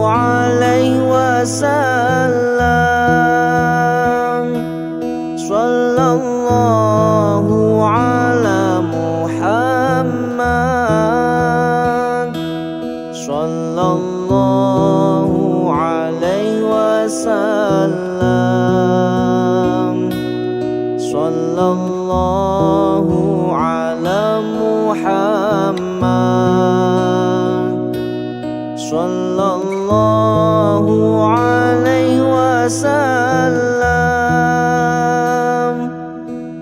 alaihi wasallam. Sallallahu ala Muhammad. Sallallahu alaihi wasallam. Sallallahu ala Muhammad. Sallallahu alaihi wasallam.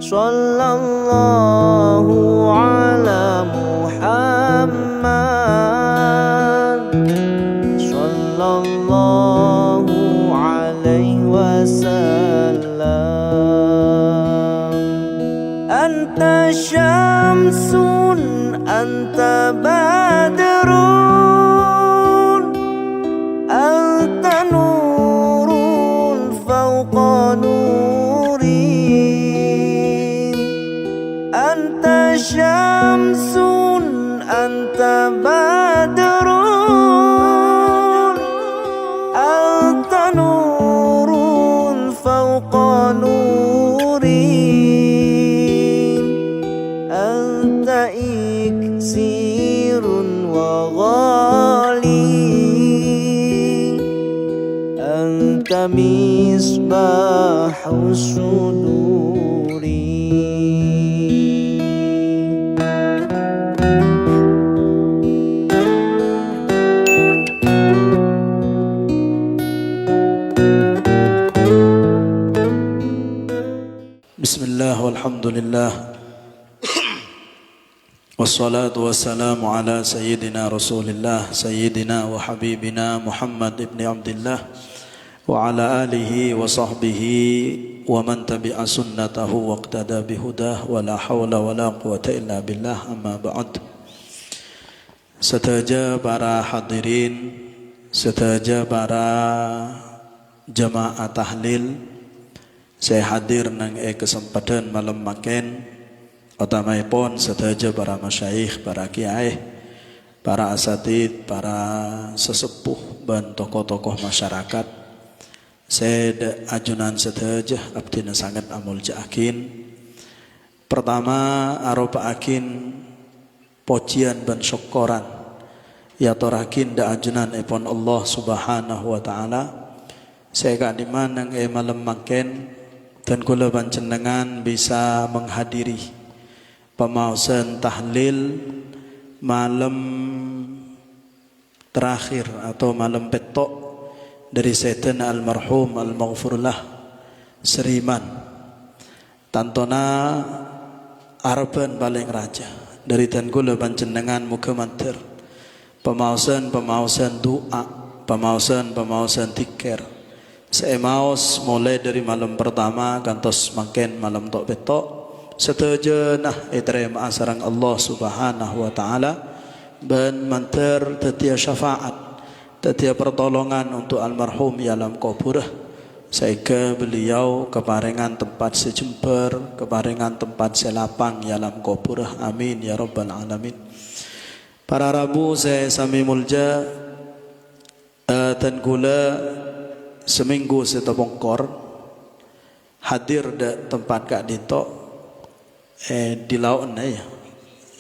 Sallallahu ala Muhammad. Sallallahu alaihi wasallam. Anta syamsun, anta badrun, anta nurun fawqa nurin. Anta syamsun, anta badrun, anta nurun fawqa nurin. Anta iksirun wa ghali, anta misbahu suduri. Bismillah walhamdulillah wassalatu wassalamu ala sayyidina rasulillah sayyidina wa habibina Muhammad ibn Abdillah wa ala alihi wa sahbihi wa man tabi'a sunnatahu wa iqtada bihudah wa la hawla wa la quwata illa billah, amma ba'd. Setaja para hadirin, setaja para jamaah tahlil, saya hadir nang kesempatan malam makan utamaipun setaja para masyayikh, para kiai, para asatid, para sesepuh dan tokoh-tokoh masyarakat. Saya ajunan setaja abdina sangat amul jaakin. Pertama aropa akin pujian dan syukuran ya torakin da ajunan ipun Allah subhanahu wa ta'ala. Saya kadiman nang malam makan dan kula panjenengan bisa menghadiri pemausan tahlil malam terakhir atau malam petok dari Sayyidina almarhum al-maghfurlah Seriman tantona Arban paling raja dari dan kula panjenengan muga mantir pemausan doa, pemausan tikir. Saya maus mulai dari malam pertama kantos makin malam tok betok setuju nah terima sareng Allah subhanahu wa ta'ala dan manter tetia syafaat, tetia pertolongan untuk almarhum ya alam kubur. Saya ke beliau keparingan tempat sejemper, keparingan tempat selapang ya alam kubur, amin ya rabbal alamin. Para rabu saya sami mulja dan gula seminggu setepongkor hadir di tempat Kak Dito di laona ya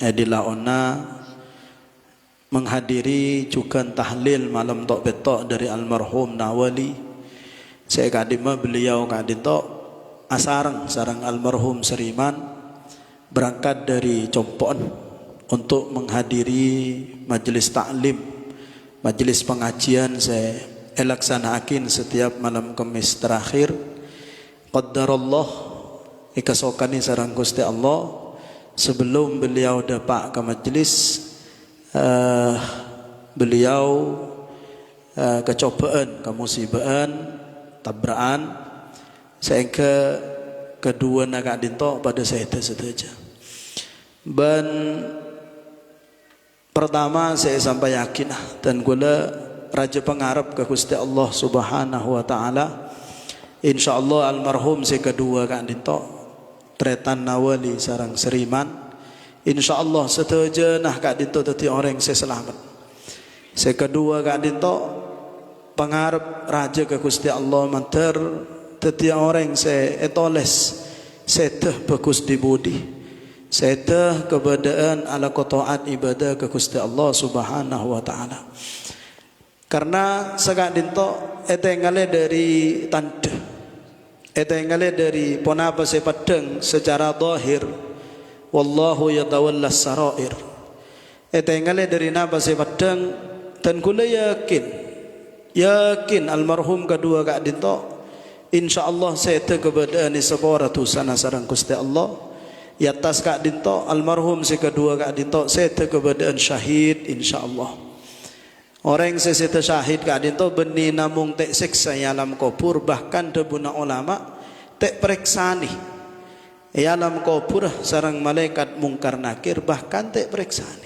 di laona menghadiri juga tahlil malam tok betok dari almarhum Nawali. Saya kadima beliau Kak Dito sarang almarhum Seriman berangkat dari Compon untuk menghadiri majelis taklim, majelis pengajian saya elaksanakan setiap malam Kamis terakhir. Qaddarallah ikasokani sarang Gusti Allah sebelum beliau dapat ke majelis beliau kecobaan, kemusibaan, tabraan sehingga kedua nak dinto pada saya saja. Dan pertama saya sampai yakin dan gula raja pengarap ke Gusti Allah subhanahu wa ta'ala. InsyaAllah almarhum si kedua Kak Dinto Tretan Nawali sarang Seriman. InsyaAllah setuju nah Kak Dinto tadi orang saya selamat. Sekedua kak dito pangarep raja ke Gusti Allah manter tetia orang se etoles seteh bagus di budi seteh kebadaan ala kotoat ibadah ke Gusti Allah Subhanahu wa taala. Karena sekak dinto etengale dari tanda, etengale dari ponapa sepadeng secara zahir, wallahu yatawalla sarair. Etengale dari napa sepadeng dan kula yakin almarhum kedua kak dinto insyaallah seteh kebadaan sepora tusana sareng Gusti Allah. Ya atas kak dinto almarhum si kedua kak dinto seteh kebadaan syahid insyaallah. Orang seseta syahid kak dinto beni namung tek siksa alam kubur, bahkan debuna ulama tek periksani alam kubur sareng malaikat mungkar nakir, bahkan tek periksani.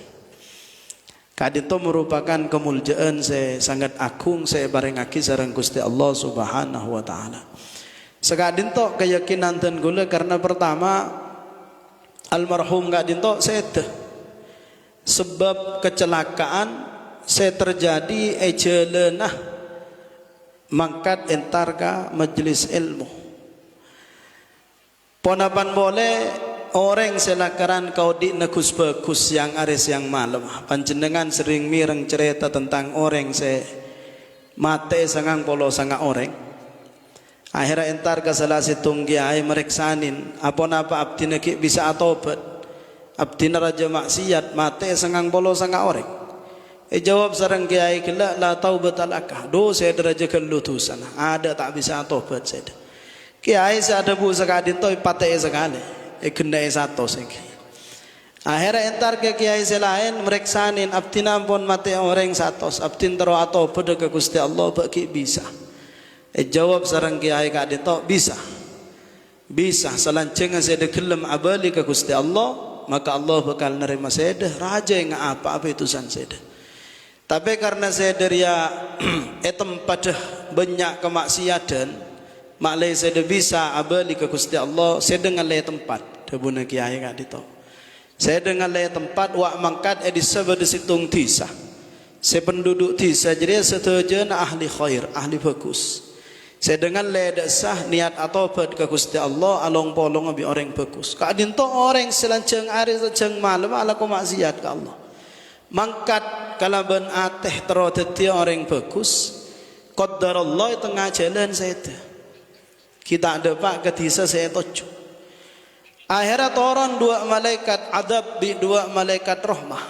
Kak dinto merupakan kemuliaan saya sangat agung saya barengaki sareng Gusti Allah Subhanahu wa taala. Sekak dinto keyakinan dan gula karena pertama almarhum kak dinto seteh sebab kecelakaan saya terjadi ejelenah mangkat entarga majelis ilmu. Ponapan boleh orang selakaran kau di negus bagus yang aris yang malam. Panjenengan sering mireng cerita tentang orang se mate sangang polo sanga orang. Akhirnya entarga salah situng kiai mereksanin apa napa abdi neki bisa atobat. Abdi raja maksiat mate sangang polo sanga orang. Jawab sareng kiai kila la taubat alakah dosa deraja kelutusan ada tak bisa taubat saja. Kiai ada bu sekadin to pate sekali kena satu segi. Akhirnya entar ke kiai selain mereksanin abdina pun mate orang satu abdin tero atau pada ke Gusti Allah bagi bisa. Jawab sareng kiai kadin to bisa selancengan saya gelem abali ke Gusti Allah maka Allah bakal nerima saya raja yang apa itu san saya. Tapi karena saya dari tempat banyak kemaksiatan, maklai saya bisa abali ke Gusti Allah, saya dengan lay tempat, debuna kiai kak dito. Saya dengan lay tempat, wak mangkat disebut situng tisa. Saya penduduk tisa, jadi setuju ahli khair, ahli bagus. Saya dengan lay dasah niat atau bad ke Gusti Allah, along polong abi orang bagus. Kak dito orang selanceng hari selanceng malam ala kemaksiat ke Allah. Mangkat kalaban ateh terodeti orang bagus qadarallah tengah jalan saya kita ada pak ketisa saya tocu akhirnya turun dua malaikat adab bi dua malaikat rahmah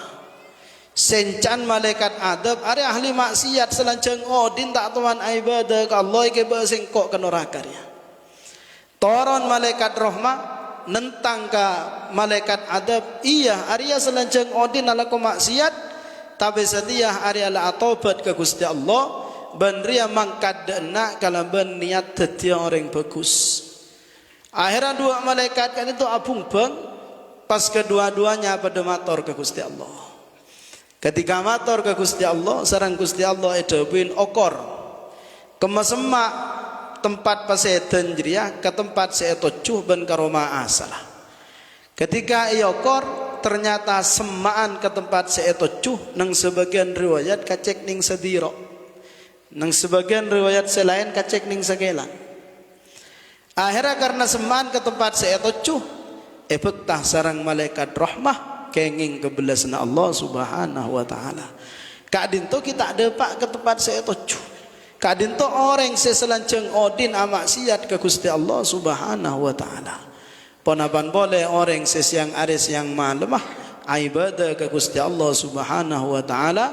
sencan malaikat adab are ahli maksiat selanceng odin tak tuan ibadah ke Allah ke besengkok ke neraka dia turun malaikat rahmah nentang ke malaikat adab iya Arya selanceng odin ala maksiat tapi setia Arya la atobat ke Gusti Allah ban ria mangkat dena kalau ben niat tetia orang bagus. Akhirnya dua malaikat kan itu abung bang pas kedua-duanya pada mator ke Gusti Allah. Ketika mator ke Gusti Allah sareng Gusti Allah edebin okor kemesemak tempat paseden jeriah ke tempat seetocuh ben karoma asalah. Ketika iokor ternyata semaan ke tempat seetocuh nang sebagian riwayat kacek ning sediro. Nang sebagian riwayat selain kacek ning segelan. Akhirnya karena semaan ke tempat seetocuh bektah sarang malaikat rahmah kenging kebelasna Allah Subhanahu wa taala. Kadinto kita ada pak ke tempat seetocuh. Kadinto orang seselanceng odin amaksiat ke Gusti Allah Subhanahu wa taala. Ponapan boleh orang sesiang aris yang malemah ibadah ke Gusti Allah Subhanahu wa taala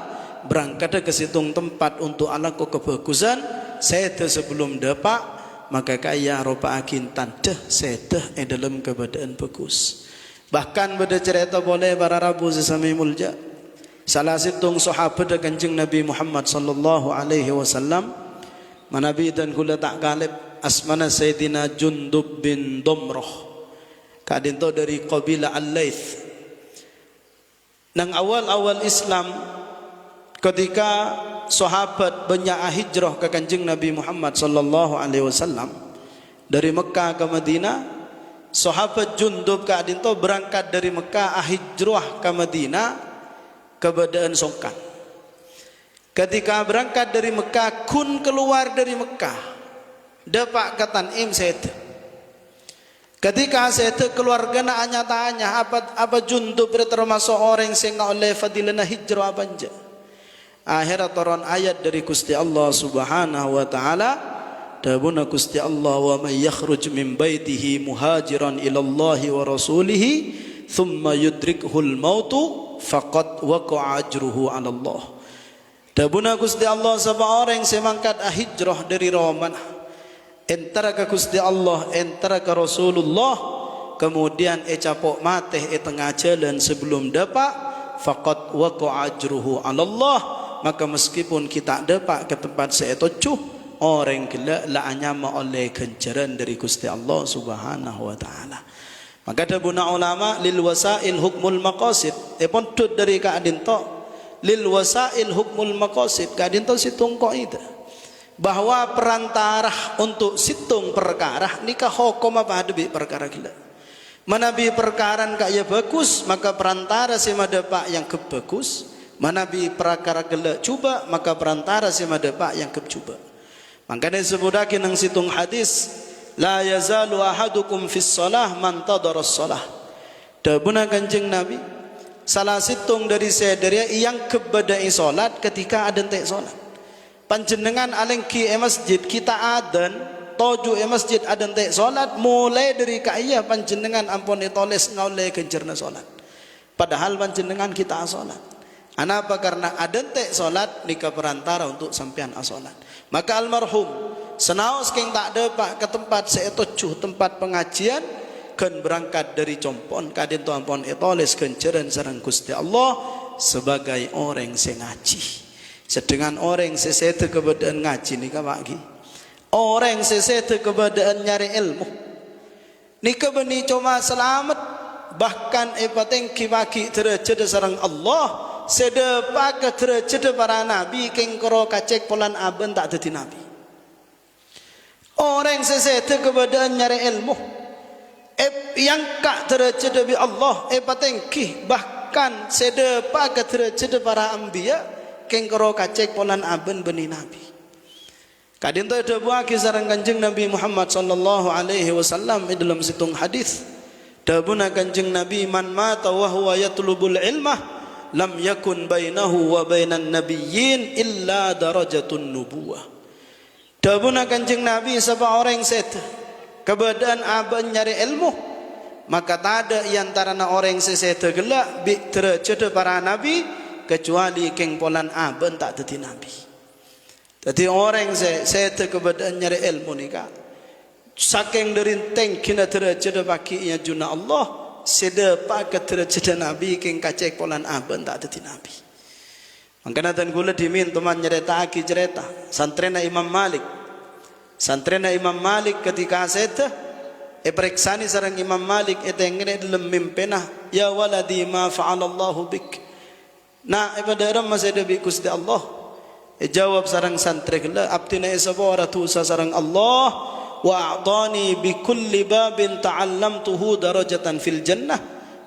berangkat ke situng tempat untuk alaku kebagusan sete sebelum dapat maka kaya ropa akin tante sete dalam keadaan bagus. Bahkan pada cerita boleh para rabu sesami mulja salah situng sahabat Kanjeng Nabi Muhammad sallallahu alaihi wasallam manabi dan kula tak galib asmana Sayyidina Jundub bin Domroh kadinto dari qabilah Al-Laits. Nang awal-awal Islam ketika sahabat banyak hijrah ke Kanjeng Nabi Muhammad sallallahu alaihi wasallam dari Mekah ke Madinah, sahabat Jundub kadinto berangkat dari Mekah hijrah ke Madinah keadaan songkan. ketika berangkat dari Mekah, kun keluar dari Mekah, dapat ke Tanim sete. Ketika sete keluarga nak tanya apa jundu termasuk orang sing oleh fadilana hijrah apa aja. Akhirat turun ayat dari Gusti Allah Subhanahu wa taala, dabuna Gusti Allah, wa may yakhruj min baitihi muhajiran ila Allah wa rasulih thumma yudrikuhul mautu faqad waqa'a ajruhu 'ala Allah. Dabuna Gusti Allah sabab orang semangkat hijrah dari Roman, entara ke Gusti Allah, entara ke Rasulullah, kemudian capok mati tengah jalan sebelum dapat, faqad waqa'a ajruhu 'ala Allah, maka meskipun kita dapat ke tempat setuju, orang gelak la'anya oleh ganjaran dari Gusti Allah Subhanahu wa taala. Maka dabuna ulama lil wasail hukmul maqasid, pun tut dari kaadin to lil wasail hukmul maqasid, kadin to situng kaidah bahwa perantara untuk situng perkara nikah hukum apa ada perkara gila. Manabi perkara kaya bagus, maka perantara sema dapat yang kebagus. Manabi perkara gila cuba, maka perantara sema dapat yang kecuba. Makanya sebutakin nang situng hadis, la yazalu ahadukum fis shalah man tadara shalah. Dabuna Kanjeng Nabi, salah situng dari sedaya yang kebadai solat ketika adan tek solat. Panjenengan alengki masjid kita adan, toju masjid adan tek solat, mulai dari kaya panjenengan ampun toles ngaule kencerna solat. Padahal panjenengan kita solat. Anapa? Karena adan tek solat nikah perantara untuk sampean asolat. Maka almarhum senaos keng tak dapat ke tempat setuju tempat pengajian, kan berangkat dari compon kadin tu ampun etoles kenceran sareng Gusti Allah sebagai orang sing ngaji. Sedangkan orang sesete keberadaan ngaji ni kabagi. Orang sesete keberadaan nyari ilmu. Ni kebeni cuma selamat, bahkan epateng kibaki derajat sareng Allah sedepa ke derajat para nabi keng karo kacek polan aben tak dadi nabi. Orang sesete keberadaan nyari ilmu, yang kak derajat dari Allah patengki, bahkan sedepa ke derajat para anbiya kengkoro kacek polan aben beni nabi. Kadin tu ada buah kisah Kanjeng Nabi Muhammad sallallahu alaihi wasallam dalam situng hadis. Dabuna Kanjeng Nabi, man mata wa huwa yatlubul ilmah lam yakun bainahu wa bainan nabiyyin illa darajatun nubuwah. Dabuna Kanjeng Nabi, sebab orang set keberadaan aben nyari ilmu, maka tak ada antara orang sesete gelak bi derajat para nabi kecuali keng polan aben tak dadi nabi. Jadi orang sesete keberadaan nyari ilmu ni kak saking derinteng kena derajat bakinya juna Allah sedepa ke derajat nabi keng kacek polan aben tak dadi nabi. Makanya dan gula dimin teman nyerita aki cerita santrena Imam Malik. Santrena Imam Malik ketika sete periksani sareng Imam Malik etengene dalam mimpenah, ya waladi ma fa'alallahu bik. Nah ipadaram masih ada bi Gusti Allah. Jawab sareng santri kala abtina isabara tusa sareng Allah, wa a'tani bi kulli babin ta'allamtuhu darajatan fil jannah.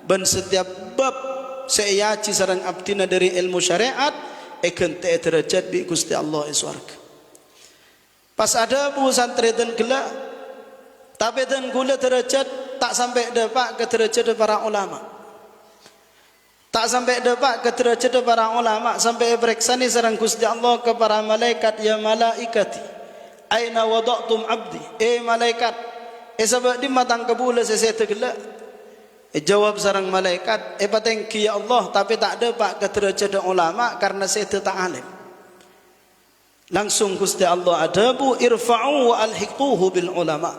Ben setiap bab saya yaci sareng abtina dari ilmu syariat ekente derajat bi Gusti Allah iswarga. Pas ada bu santri dan gela, tapi dan gula derajat tak sampai dapat ke derajat para ulama. Tak sampai dapat ke derajat para ulama sampai periksani sareng Gusti Allah ke para malaikat, ya malaikati aina wada'tum abdi, malaikat sebab di matang kebula sesete gela. Jawab sareng malaikat, patengki ya Allah, tapi tak dapat ke derajat ulama karena sete tak alim. Langsung Gusti Allah adabu, irfa'u wa alhiquhu bil ulama.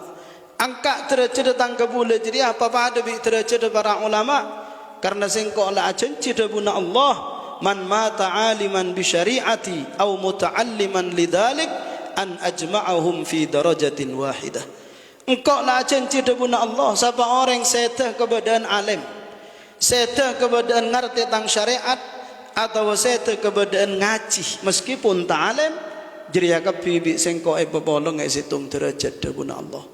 Angkat derajat tangga boleh jadi apa pada bi derajat para ulama, karena sengko la ajanci dabuna Allah, man mata aliman bi syari'ati au muta'alliman lidalik an ajma'ahum fi darajatin wahidah. Engkau la ajanci dabuna Allah, siapa orang setah keberadaan alim, setah keberadaan ngerti tentang syariat, atau setah keberadaan ngaji meskipun tak alim, jadi akap bibi sengko bolong situng derajat dabuna Allah.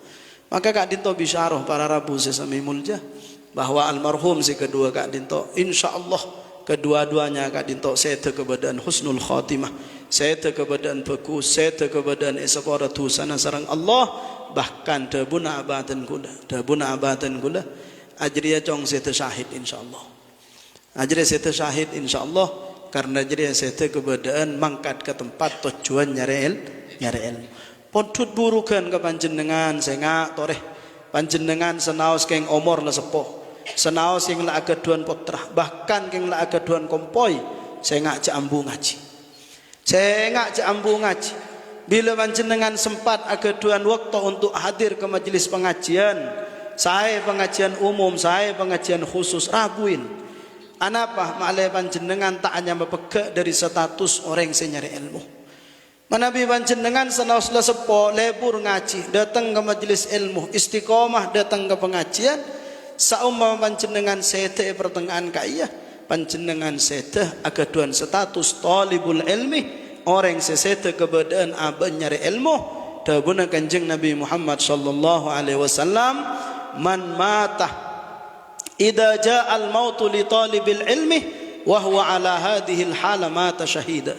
Maka Kak Dinto bisyarah para Rabu sesami mulja bahwa almarhum si kedua Kak Dinto, insyaallah kedua-duanya Kak Dinto setah keberadaan husnul khatimah. Seta keberadaan beku, seta keberadaan esapara tu sana sarang Allah, bahkan tabuna abadan gula, ajriya cong seta syahid insyaallah. Ajriya seta syahid insyaallah, karena ajriya seta keberadaan mangkat ke tempat tujuan nyari ilmu. Potut burukan ke panjenengan sengak toreh, panjenengan senaos keng omor la sepo, senaos yang la agaduan potrah, bahkan keng la agaduan kompoi, sengak jambu ngaji. Saya jambu ngaji. Bila panjenengan sempat agaduan waktu untuk hadir ke majelis pengajian, saya pengajian umum, saya pengajian khusus, rabuin. Anapa maklai panjenengan tak hanya mepegak dari status orang yang nyari ilmu. Manabi panjenengan senauslah sepo lebur ngaji, datang ke majelis ilmu, istiqomah datang ke pengajian, saumpama panjenengan sete pertengahan kaya, panjenengan sete agaduan status talibul ilmi, orang sesete keberadaan abang nyari ilmu. Tabuna kanjeng Nabi Muhammad sallallahu alaihi wasallam, man mata idza jaa al mautu li talibil ilmi wa huwa ala hadhihi al hala mata syahida.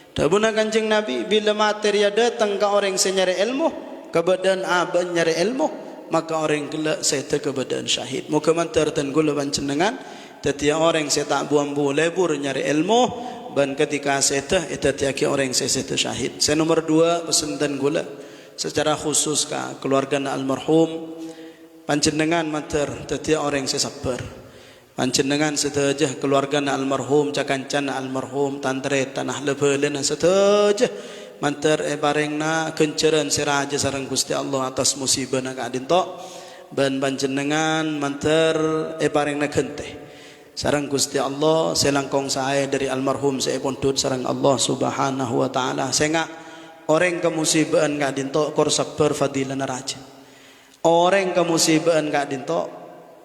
Tabuna kanjeng Nabi, bila materi datang ke orang yang nyari ilmu, keberadaan abang nyari ilmu, maka orang gelak sete keberadaan syahid. Muka mantar dan gula panjenengan, tetiak orang saya tak buang-buang lebur nyari ilmu, dan ketika setah itu tiaki orang saya setah syahid. Saya nomor 2 pesan dan gula secara khusus ke keluarga almarhum, panjenengan mater tetiak orang saya sabar, panjenengan setajah keluarga almarhum, cakancan almarhum, tantre tanah lebelen setajah mater barengna kenceran siraja sareng Gusti Allah atas musibah nak adinto, dan panjenengan mater barengna kenteh sarang Gusti Allah selangkong saya dari almarhum saya pondut sarang Allah subhanahu wa ta'ala. Saya orang kemusibahan gak dinto kor sabar fadilan raja, orang kemusibahan gak dinto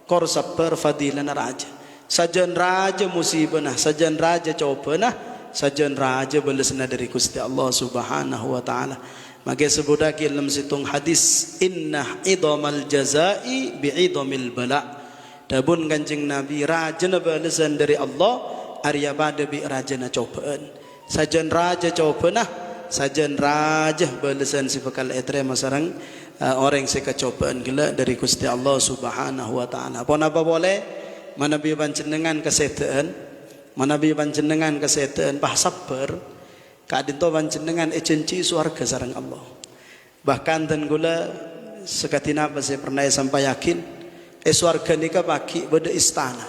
kor sabar fadilan raja. Sajan raja musibah nah, sajan raja coba nah, sajan raja balasna dari Gusti Allah subhanahu wa ta'ala. Maka sebudaki dalam situng hadis, inna idamal jazai bi'idamil bala'. Dabun kanjeng Nabi, raja na balasan dari Allah, arya pada bi raja na cobaan. Sajan raja cobaan nah, sajan raja balasan si bakal etre masarang orang si kecobaan gila dari Gusti Allah subhanahu wa ta'ala. Apa napa boleh? Manabi panjenengan kesetaan, manabi panjenengan kesetaan, bah sabar, kadinto panjenengan ejenci suarga sarang Allah. Bahkan dan gula sekatina apa saya pernah sampai yakin, eswarga nika baki pada istana,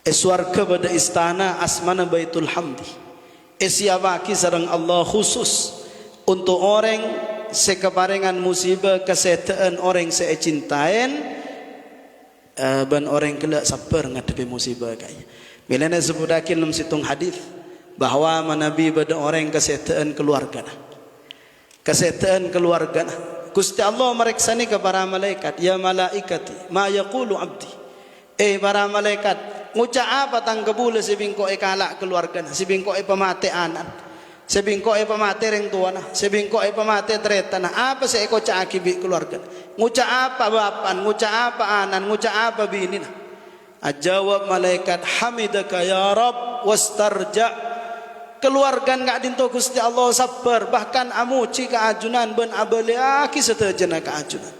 eswarga pada istana asmana baitul hamdi, esiabaki sarang Allah khusus untuk orang sekeparengan musibah kesetaan orang secintain, ban orang kelak sabar ngadepi musibah kaya. Bila na sebudakin dalam situng hadis bahwa manabi pada orang kesetaan keluarga, kesetaan keluarga. Gusti Allah mereksani ke para malaikat, ya malaikati ma yaqulu abdi, para malaikat ngucap apa tang kebule sibingko kalak keluarga, sibingko pemate anan, sibingko pemate reng tuana, sibingko pemate tretana, apa saya ko cakibi keluarga, ngucap apa bapan, ngucap apa anan, ngucap apa binin. Ajawab malaikat, hamidaka ya Rabb wastarja. Keluarga enggak dinto Gusti Allah sabar, bahkan amuci keajunan ben abaliaki setajana keajunan.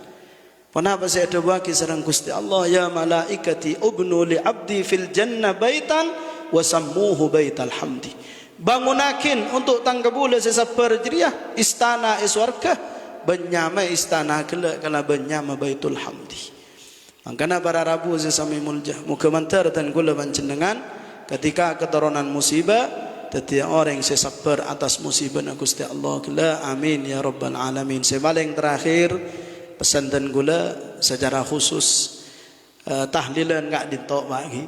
Kenapa saya debaki sareng Gusti Allah, ya malaikati ubnu li abdi fil jannah baitan wa sammuhu baital hamdi. Bangunakin untuk tanggabula sesabar jeriah istana iswarga, benyama istana kala benyama baitul hamdi. Mangkana para rabu sesami mulja muka mantar dan gula panjenengan ketika keturunan musibah, tetiak orang yang sabar atas musibah Gusti Allah gula, amin ya rabbal alamin. Sebaling terakhir pesan dan gula secara khusus, tahlilan enggak dintok bagi,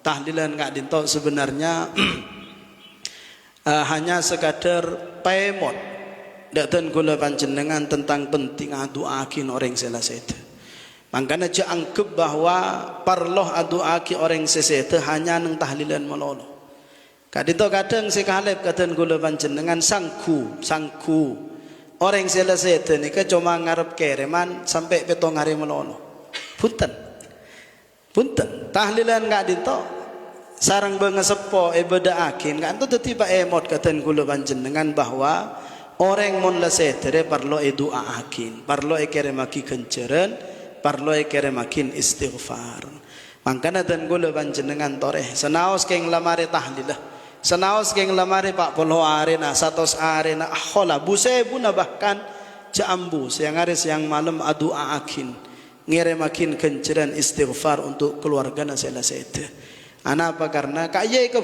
tahlilan enggak dintok sebenarnya hanya sekadar pemot dan gula panjenengan tentang penting aduakin orang selasete. Makanya jangan bahwa parloh aduaki orang sesete hanya nang tahlilan melolo. Kadito kadang si kalib kadang gula panjenengan sangku orang selesai ni ke cuma ngarep kereman sampai petong hari melono. Punten tahlilan nggak dito sarang bengesepo beda akin kan tu tiba emot katen kula panjenengan bahwa orang mon la setere parlo doa akin, parlo kere maki kenceren, parlo kere makin istighfar. Mangkana dan kula panjenengan toreh senaos keng lamare tahlilah, senaos keng lamare pak polo arena, satos arena akhola busebu na bahkan jambu siang hari siang malam doa akin, ngere makin kenceren istighfar untuk keluarga nasela sete. Apa karena kaya ke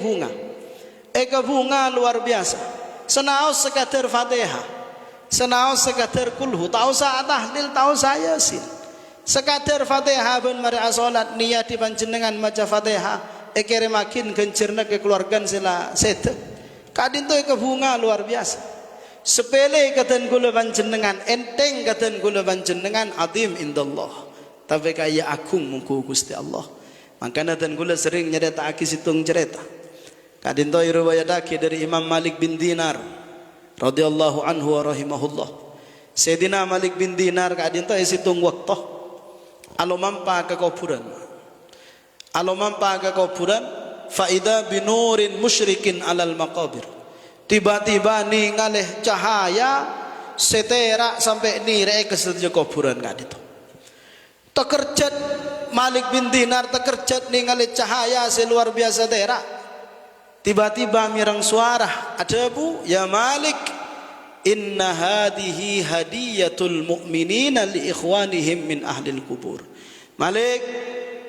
bunga luar biasa. Senaos sekadar Fatihah, senaos sekadar kulhu, tahu sa tahlil, tahu saya yasin. Sekadar Fatihah ben mari salat niat panjenengan maca Fatihah, kere makin kencerna ke keluarga sila sete. Kadin tu ke bunga luar biasa. Sepele katen kula panjenengan, enteng katen kula panjenengan, adim indallah. Tapi kaya agung mungku Gusti Allah. Makanya dan gula sering nyerita aki situng cerita. Kadinto riwayat aki dari Imam Malik bin Dinar radhiyallahu anhu wa rahimahullah. Sayyidina Malik bin Dinar kadinto situng waktu alo mampa ke kuburan. Alo mampa ke kuburan faida binurin musyrikin alal maqabir. Tiba-tiba ningaleh cahaya setera sampai nire ke sejauh kuburan kadinto. Tekerjat Malik bin Dinar tekerjat ningali cahaya seluar biasa daerah. Tiba-tiba mirang suara, ada bu, ya Malik, inna hadihi hadiyatul mu'minina li ikhwanihim min ahlil kubur. Malik,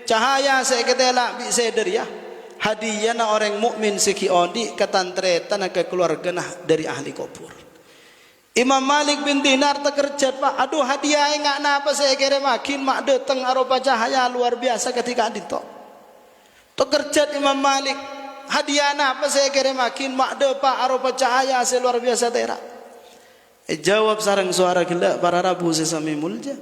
cahaya saya ketela bi seder ya. Hadiah na orang mukmin seki ondi ketantretan ke keluarga nah dari ahli kubur. Imam Malik bin Dinar terkerjat pak, aduh hadiah enggak napa saya kira makin mak datang aropa cahaya luar biasa ketika dito. Terkerjat Imam Malik, hadiah napa saya kira makin mak depa aropa cahaya luar biasa tera. Jawab sarang suara gelak para rabu sesami mulja.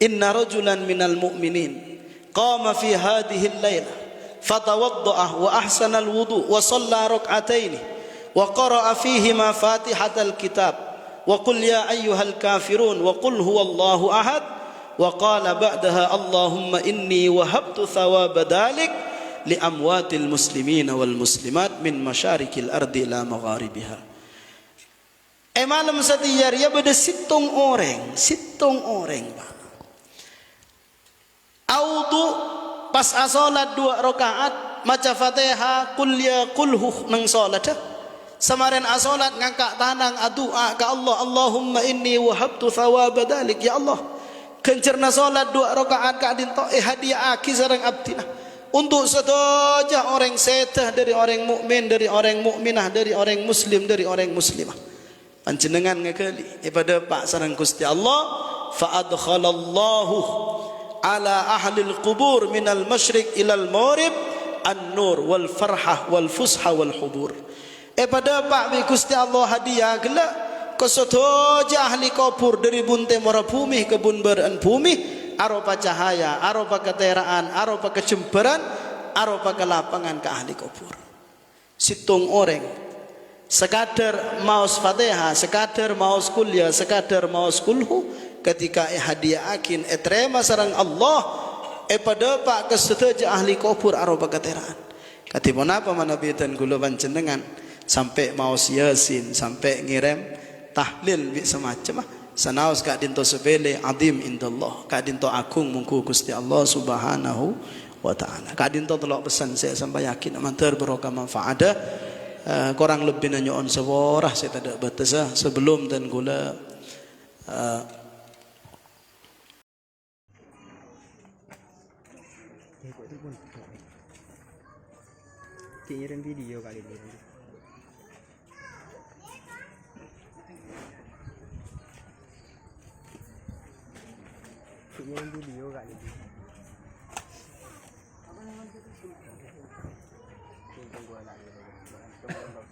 Inna rajulan minal mu'minin qama fi hadhihi al-laila fatawadda'ah wa ahsana al-wudu wa shalla rak'ataini wa qara'a fihima fatihatal kitab. وقل يا أيها الكافرون وقل هو الله أحد وقال بعدها اللهم إني وهبت ثواب ذلك لأموات المسلمين والمسلمات من مشارق الأرض إلى مغاربها. Malam setiyar ya beda situng orang pak. Audu pas asolat 2 rakaat maca Fatihah qul ya qulhu nang salat. Samarin asolat ngangkat tanang doa ke Allah, Allahumma inni wahabtu thawab dalik, ya Allah kencerna solat 2 rakaat ka dinto hadiah aki sareng abdina untuk sedoja orang setah dari orang mukmin, dari orang mukminah, dari orang muslim, dari orang muslimah. Panjenengan ngekeli pada pak sareng Gusti Allah, fa adkhalallahu ala ahli al-qubur minal masyriq ilal maghrib an-nur wal farhah wal fusha wal hubur. Pada pak bi Gusti Allah hadiah gelak kesotoja ahli kubur dari bunte mora bumi ke bunberan bumi aropa cahaya, aropa keteraan, aropa kecemberan, aropa kelapangan ke ahli kubur. Situng orang sekadar maus Fatihah, sekadar maus kuliah, sekadar maus kulhu ketika hadiah akin etrema sarang Allah pada pak kesotoja ahli kubur aropa keteraan. Katipun apa manabitan kula panjenengan sampai maus yasin, sampai ngirem tahlil bi semacam sanaus ka dinto sepele adim indallah, ka dinto agung mungku Gusti Allah subhanahu wa ta'ala. Ka dinto telok pesan saya sampai yakin amantar barokah manfaat. Korang lebih nanyoon seborah saya tidak batasa sebelum dan gula kirim video kali ini. Kirim video kali ini. Tunggu lagi.